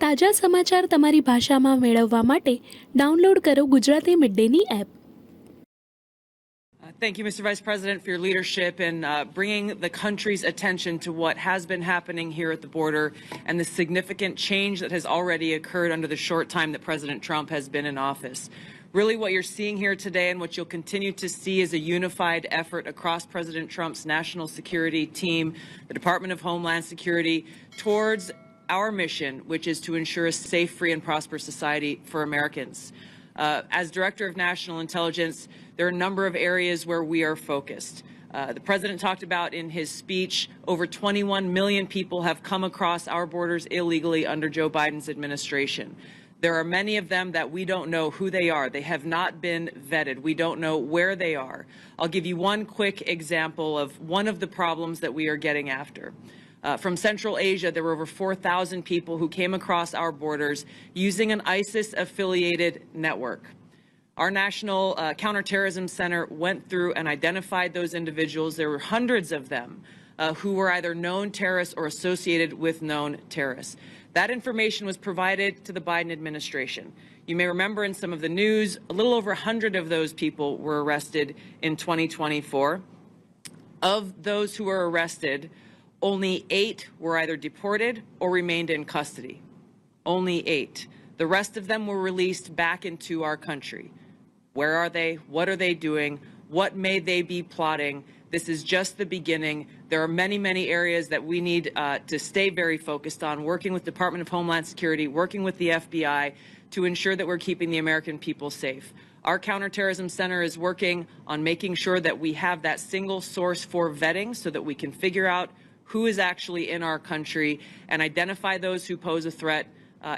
તાજા સમાચાર તમારી ભાષામાં મેળવવા માટે ડાઉનલોડ કરો ગુજરાતી મિડડેની app. Thank you, Mr. Vice President, for your leadership in bringing the country's attention to what has been happening here at the border and the significant change that has already occurred under the short time that President Trump has been in office. Really, what you're seeing here today and what you'll continue to see is a unified effort across President Trump's national security team, the Department of Homeland Security, towards our mission, which is to ensure a safe, free, and prosperous society for Americans. As Director of National Intelligence, there are a number of areas where we are focused. The President talked about in his speech, over 21 million people have come across our borders illegally under Joe Biden's administration. There are many of them that we don't know who they are. They have not been vetted. We don't know where they are. I'll give you one quick example of one of the problems that we are getting after. From Central Asia, there were over 4,000 people who came across our borders using an ISIS-affiliated network. Our National Counterterrorism Center went through and identified those individuals. There were hundreds of them who were either known terrorists or associated with known terrorists. That information was provided to the Biden administration. You may remember in some of the news, a little over 100 of those people were arrested in 2024. Of those who were arrested, only 8 were either deported or remained in custody. Only 8. The rest of them were released back into our country. Where are they? What are they doing? What may they be plotting? This is just the beginning. There are many, many areas that we need to stay very focused on, working with Department of Homeland Security, working with the FBI to ensure that we're keeping the American people safe. Our Counterterrorism Center is working on making sure that we have that single source for vetting so that we can figure out who is actually in our country and identify those who pose a threat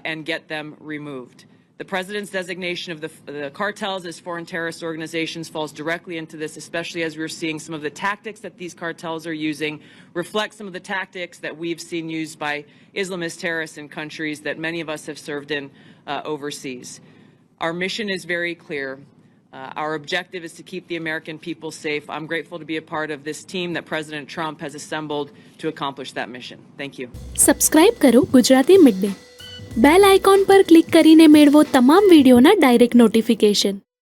and get them removed. The President's designation of the cartels as foreign terrorist organizations falls directly into this, especially as we're seeing some of the tactics that these cartels are using reflect some of the tactics that we've seen used by Islamist terrorists in countries that many of us have served in overseas. Our mission is very clear. Our objective is to keep the American people safe. I'm grateful to be a part of this team that President Trump has assembled to accomplish that mission. Thank you. Subscribe કરો Gujarati midday. Bell icon પર click કરીને મેળવો તમામ વિડીયોના direct notification.